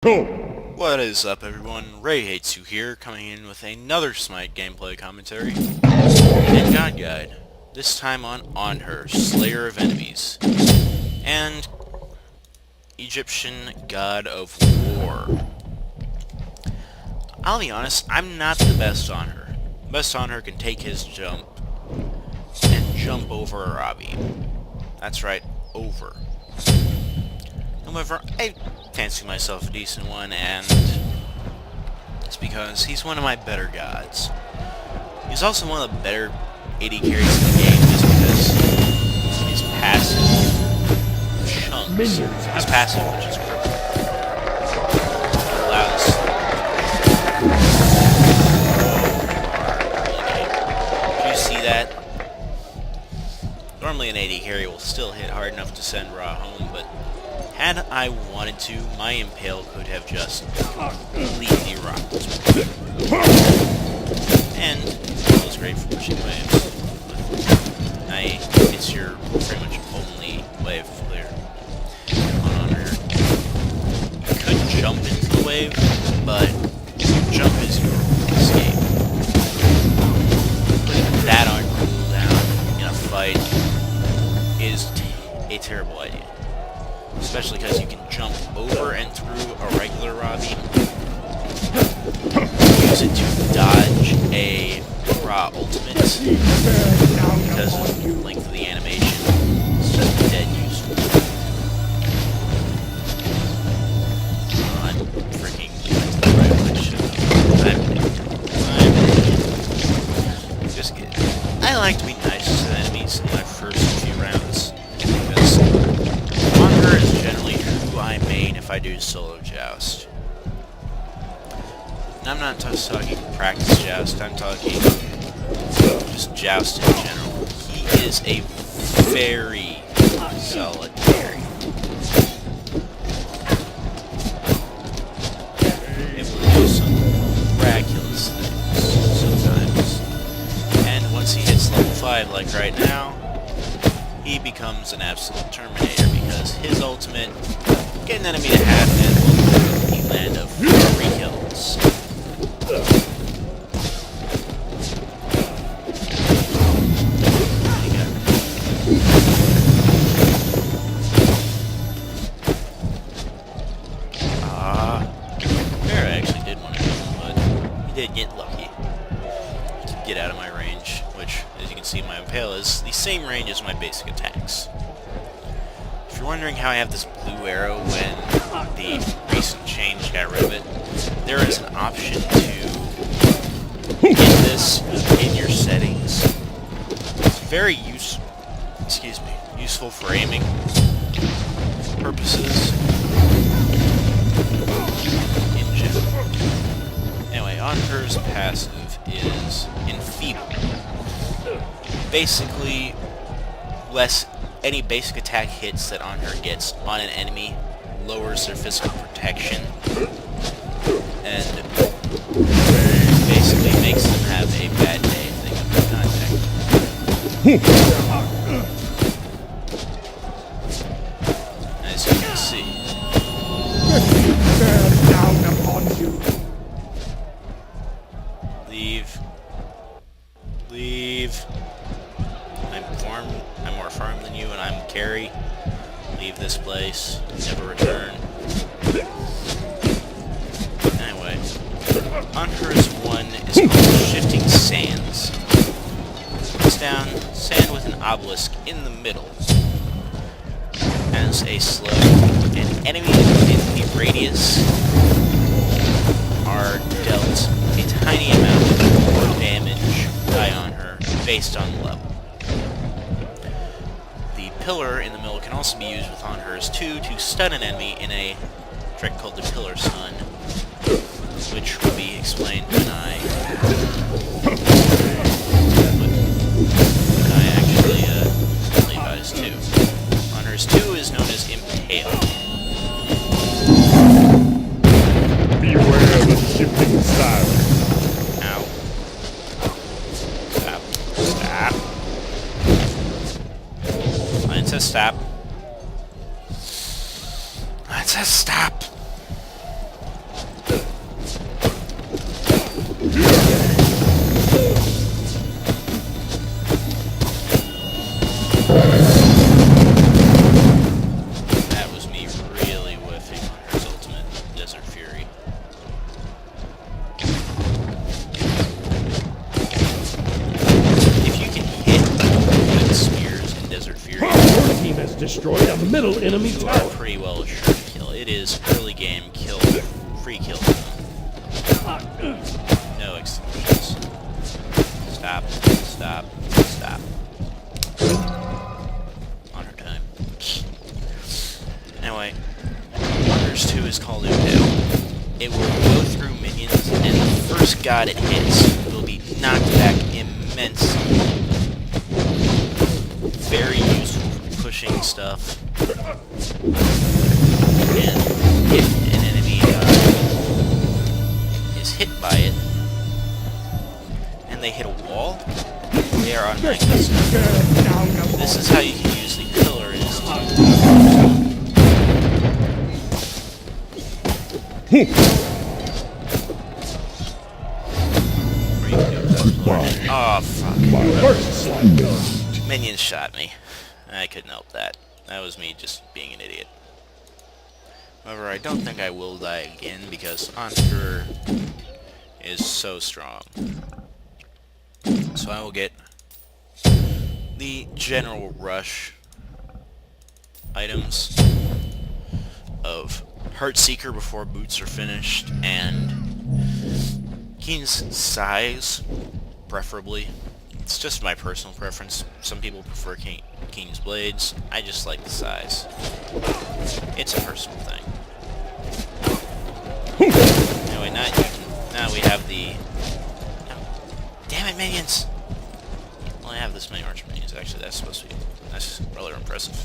What is up, everyone? Rayhatesu here, coming in with another Smite gameplay commentary and God Guide. This time on Anhur, Slayer of Enemies, and Egyptian God of War. I'll be honest, I'm not the best Anhur. Best Anhur can take his jump and jump over a Arabi. That's right, over. However, I fancy myself a decent one, and it's because he's one of my better gods. He's also one of the better AD carries in the game, just because his passive chunks, his passive, which is critical, allows do you see that? Normally an AD carry will still hit hard enough to send Ra home, but had I wanted to, my Impale could have just completely rocked this one. And it was great for pushing waves. It's your pretty much only wave clear on Anhur. You could jump into the wave, but jump is your escape. Putting that on cooldown in a fight is a terrible idea. Especially because you can jump over and through a regular Rabi. Use it to dodge a Ra ultimate because of the length of the animation. It's just dead useful. I'm freaking right when I should. I'm just kidding. I like to be nice to the enemies in my first few rounds. Because Anhur is generally who I main if I do solo joust. And I'm not just talking practice joust, I'm talking just joust in general. He is a very solid carry. It will do some miraculous things sometimes. And once he hits level 5 like right now, he becomes an absolute Terminator because his ultimate, get an enemy to half and will land of 3 kills. There I actually did want to kill him, but he did get lucky to get out of my range, which, as you can see, my Impale is the same range as my basic attacks. If you're wondering how I have this blue arrow when the recent change got rid of it, there is an option to get this in your settings. It's very useful for aiming purposes in general. Anyway, Anhur's passive is Enfeeble. Basically, any basic attack hits that Anhur gets on an enemy lowers their physical protection and basically makes them have a bad day if they come in contact. As you can see. Bear down upon you. Leave. I'm more farm than you, and I'm carry. Leave this place. Never return. Anyway, Anhur's one is called Shifting Sands. It's down sand with an obelisk in the middle. As a slow, and enemies within the radius are dealt a tiny amount more damage by Anhur based on level. The pillar in the middle can also be used with Anhur's 2 to stun an enemy in a trick called the pillar stun, which will be explained when I actually leave out his 2. Anhur's 2 is known as Impale. Beware the shifting sand. Ow. Stop. Stop. Mine says stop. Mine says stop. destroyed a middle enemy You are tower. pretty well sure to kill. It is early game kill, free kill. No extinguishers. Stop, stop, stop. On her time. Anyway, Wonders 2 is called Impale. It will go through minions, and the first god it hits will be knocked back immensely. Very useful for pushing stuff. And if an enemy is hit by it, and they hit a wall, they are automatically stunned. This is how you can use the pillar, is oh, fuck. Minions shot me. I couldn't help that. That was me just being an idiot. However, I don't think I will die again because Anhur is so strong. So I will get the general rush items of Heartseeker before boots are finished, and Keen's size, preferably. It's just my personal preference. Some people prefer Keen's blades. I just like the size. It's a personal thing. Anyway, now we have the... No. Damn it, minions! Well, I have this many archer minions, actually. That's supposed to be... That's rather impressive.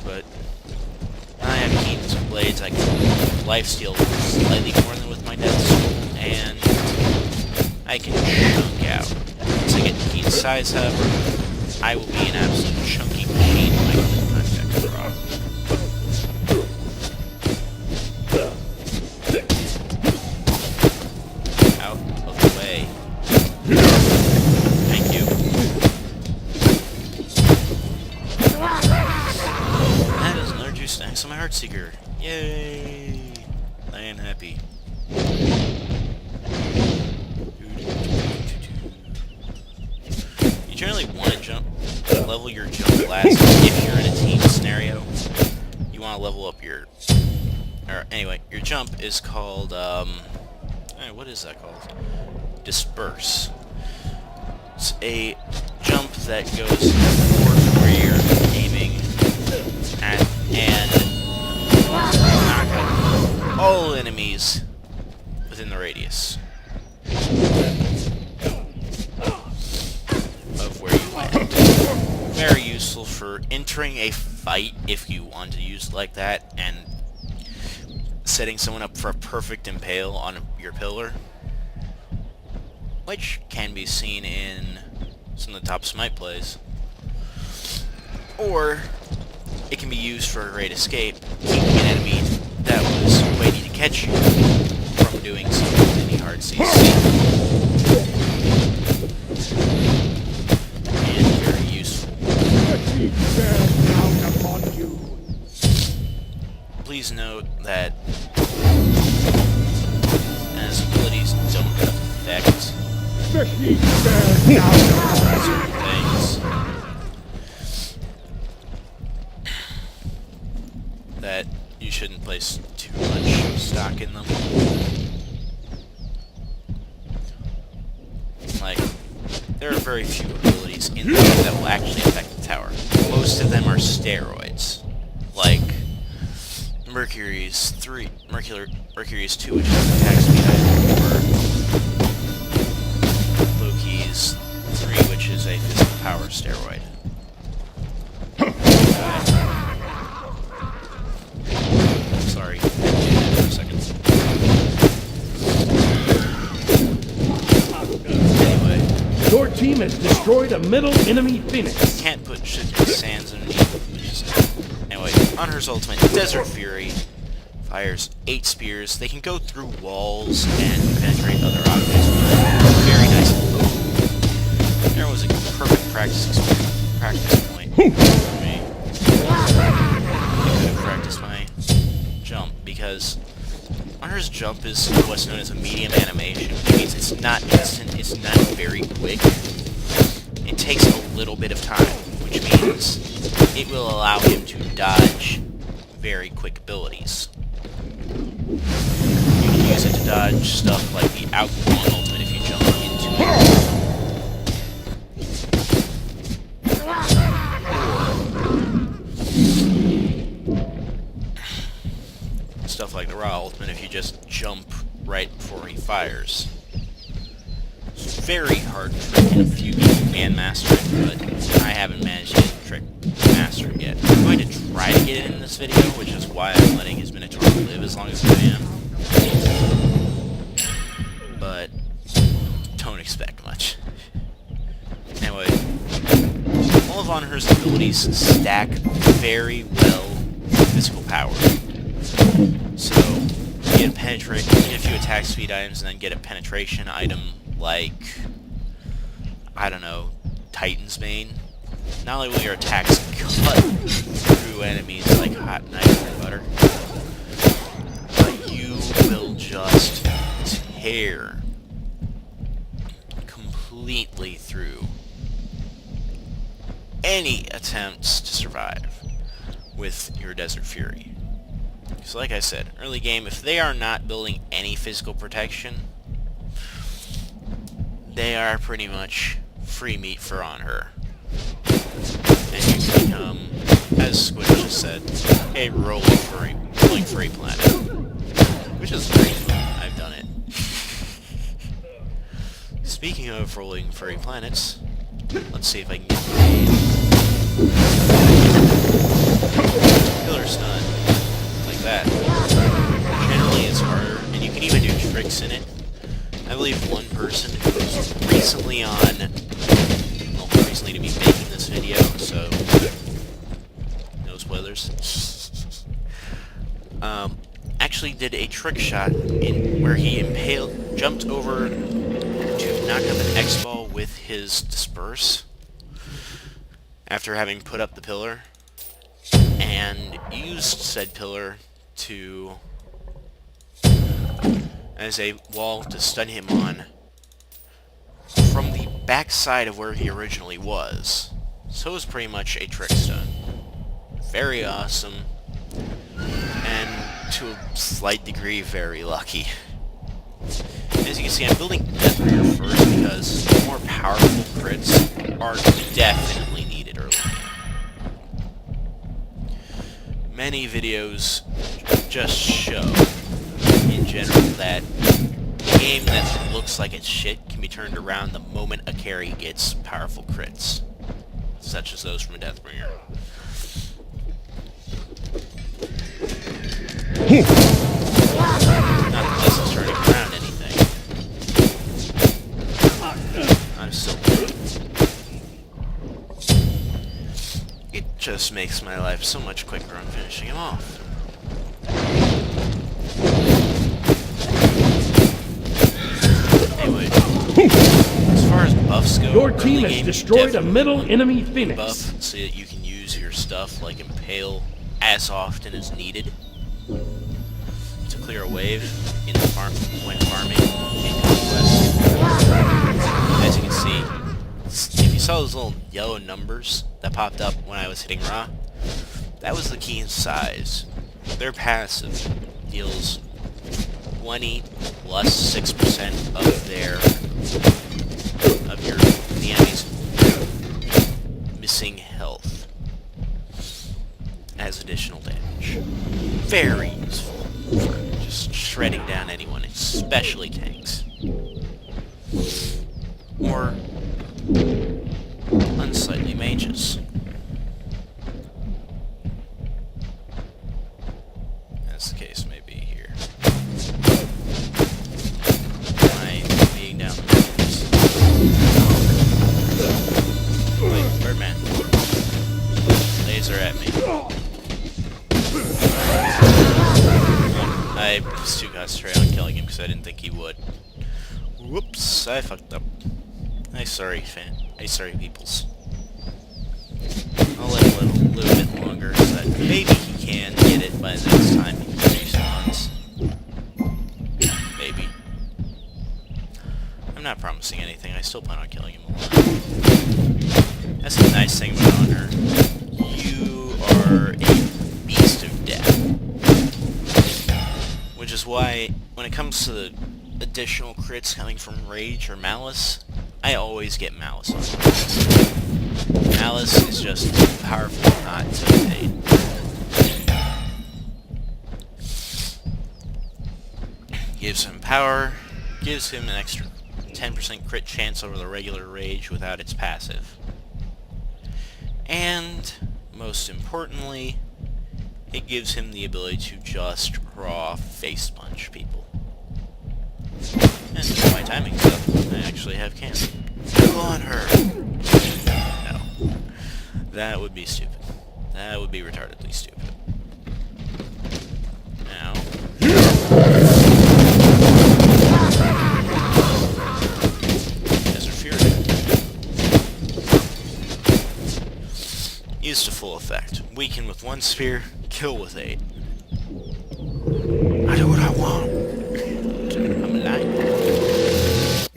But... I have Keen's blades. I can lifesteal slightly more than with my deaths, and I can chunk out. Once I get Keen's size, however, I will be an absolute chunky machine when I get the contact draw. Out of the way. Thank you. That is another 2 stacks on my Heartseeker. Yay! I am happy. You generally want to level your jump last if you're in a team scenario. You want to level up your... Or anyway, your jump is called, what is that called? Disperse. It's a jump that goes forward where you're aiming at, and knock out all enemies within the radius of where you land. Very useful for entering a fight if you want to use it like that, and setting someone up for a perfect impale on your pillar, which can be seen in some of the top Smite plays. Or it can be used for a great escape, keeping an enemy that was waiting to catch you from doing so with any hard CC. And very useful. Please note that as abilities don't affect certain things, that you shouldn't place too much stock in them. Like, there are very few abilities in the game that will actually affect the tower. Most of them are steroids. Like Mercury's 2, which is attack speed item, or Loki's 3, which is a physical power steroid. Sorry, I did for a second. Anyway. Your team has destroyed a middle enemy phoenix. Can't put shifting sands underneath, which is... Anyway, Anhur's ultimate, Desert Fury, fires 8 spears. They can go through walls and penetrate other objects. Very nice. There was a perfect practice point for me. I could have practiced my jump, because Anhur's jump is what's known as a medium animation, which means it's not instant, it's not very quick. It takes a little bit of time, which which means it will allow him to dodge very quick abilities. You can use it to dodge stuff like the outgoing ultimate if you jump into it. Or stuff like the raw ultimate if you just jump right before he fires. It's very hard to trick, and a few people can master it, but I haven't managed to master it yet. I'm going to try to get it in this video, which is why I'm letting his Minotaur live as long as I am. But don't expect much. Anyway, all of Anhur's abilities stack very well with physical power. So, you get a get a few attack speed items and then get a penetration item like, I don't know, Titan's Bane. Not only will your attacks cut through enemies like hot knife and butter, but you will just tear completely through any attempts to survive with your Desert Fury. So like I said, early game, if they are not building any physical protection, they are pretty much free meat for Anhur. And you can become, as Squid just said, a rolling furry planet. Which is very fun. I've done it. Speaking of rolling furry planets, let's see if I can get a killer stun like that. Generally it's harder, and you can even do tricks in it. I believe one person who was recently to be making this video, so no spoilers. Actually did a trick shot in where he jumped over to knock up an X-ball with his disperse after having put up the pillar, and used said pillar as a wall to stun him on from the backside of where he originally was. So it was pretty much a trick stun. Very awesome, and to a slight degree, very lucky. As you can see, I'm building Death Bringer first because the more powerful crits are definitely needed early. Many videos just show, in general, that a game that looks like it's shit can be turned around the moment a carry gets powerful crits, such as those from a Deathbringer. Not that this is turning around anything. I'm still dead. It just makes my life so much quicker on finishing him off. Anyway, as far as buffs go, your team has destroyed a middle enemy Phoenix. Buff so that you can use your stuff like Impale as often as needed to clear a wave in the when farming in Conquest. As you can see, if you saw those little yellow numbers that popped up when I was hitting Ra, that was the key in size. Their passive deals 20 plus 6% of the enemy's missing health as additional damage. Very useful for just shredding down anyone, especially tanks. Or unsightly mages. As the case may be here. Am I being down the mountains? Wait, Birdman. Laser at me. I was too concentrated on killing him because I didn't think he would. Whoops, I fucked up. I'm sorry, peoples. I'll let him live a little bit longer so that maybe he can get it by the next time he respawns. Maybe. I'm not promising anything. I still plan on killing him alive. That's the nice thing about Honor. You are a beast of death. Which is why, when it comes to the additional crits coming from Rage or Malice, I always get Malice on. Malice is just too powerful not to evade. Gives him power, gives him an extra 10% crit chance over the regular Rage without its passive. And, most importantly, it gives him the ability to just raw face punch people. And if my timing's up, I actually have cancer. Kill on her! No. That would be stupid. That would be retardedly stupid. Now... Desert Fury. Used to full effect. Weaken with 1 spear, kill with 8. I do what I want. I'm alive.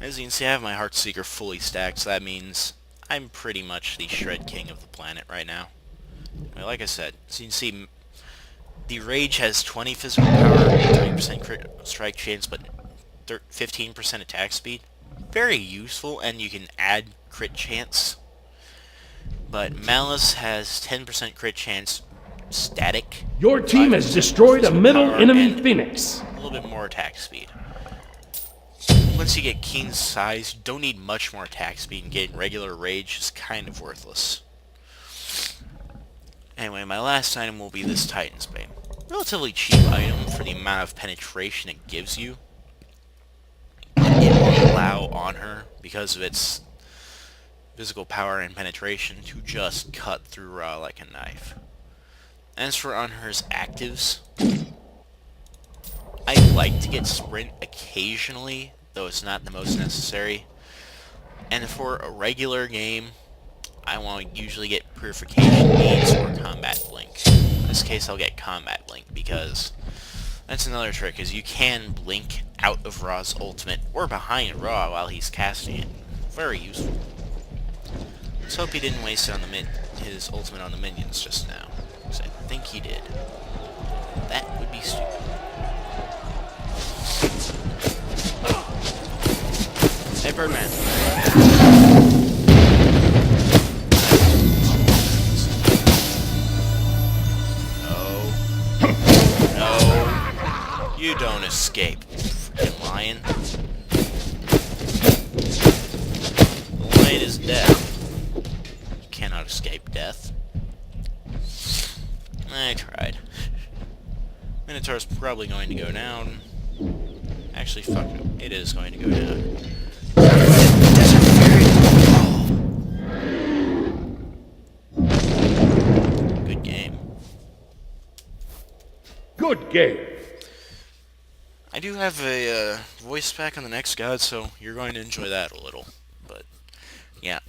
As you can see, I have my Heartseeker fully stacked, so that means I'm pretty much the Shred King of the planet right now. Well, like I said, as you can see, the Rage has 20 physical power, 20% crit strike chance, but 15% attack speed. Very useful, and you can add crit chance. But Malice has 10% crit chance static. Your team has destroyed a middle enemy Phoenix. A little bit more attack speed. Once you get Keen's size, you don't need much more attack speed, and getting regular Rage is kind of worthless. Anyway, my last item will be this Titan's Bane. Relatively cheap item for the amount of penetration it gives you. It will allow on her, because of its physical power and penetration, to just cut through raw like a knife. As for on her's actives, I like to get Sprint occasionally, though it's not the most necessary. And for a regular game, I want to usually get Purification Beads or Combat Blink. In this case, I'll get Combat Blink, because that's another trick, is you can blink out of Raw's ultimate, or behind Raw while he's casting it. Very useful. Let's hope he didn't waste it on his ultimate on the minions just now, because I think he did. That would be stupid. Hey, Birdman. No. You don't escape, freaking lion. The lion is death. You cannot escape death. I tried. Minotaur's probably going to go down. Actually, fuck it. It is going to go down. Good game. Good game. I do have a voice pack on the next god, so you're going to enjoy that a little. But, yeah.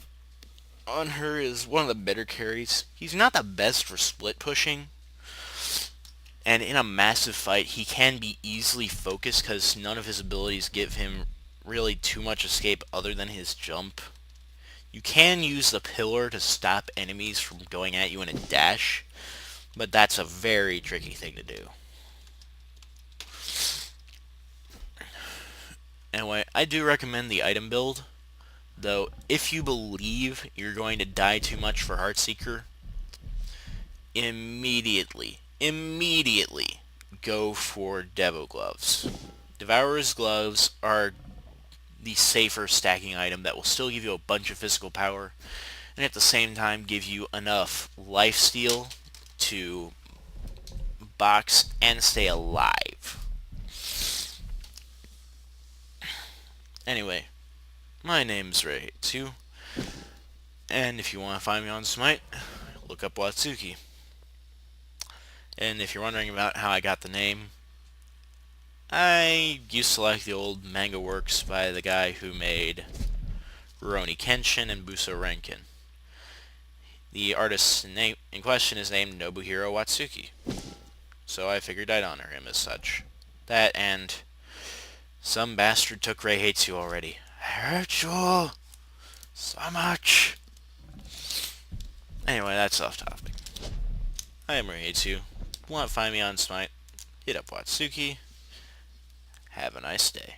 Anhur is one of the better carries. He's not the best for split pushing. And in a massive fight, he can be easily focused because none of his abilities give him really too much escape other than his jump. You can use the pillar to stop enemies from going at you in a dash, but that's a very tricky thing to do. Anyway, I do recommend the item build, though if you believe you're going to die too much for Heartseeker, immediately go for Devo Gloves. Devourer's Gloves are the safer stacking item that will still give you a bunch of physical power, and at the same time give you enough lifesteal to box and stay alive. Anyway, my name's rayhatesu, and if you want to find me on Smite, look up Watsuki. And if you're wondering about how I got the name, I used to like the old manga works by the guy who made Rurouni Kenshin and Buso Renkin. The artist in question is named Nobuhiro Watsuki, so I figured I'd honor him as such. That and some bastard took rayhatesu already. I hurt you! So much! Anyway, that's off topic. I am rayhatesu. Want to find me on Smite? Hit up Watsuki. Have a nice day.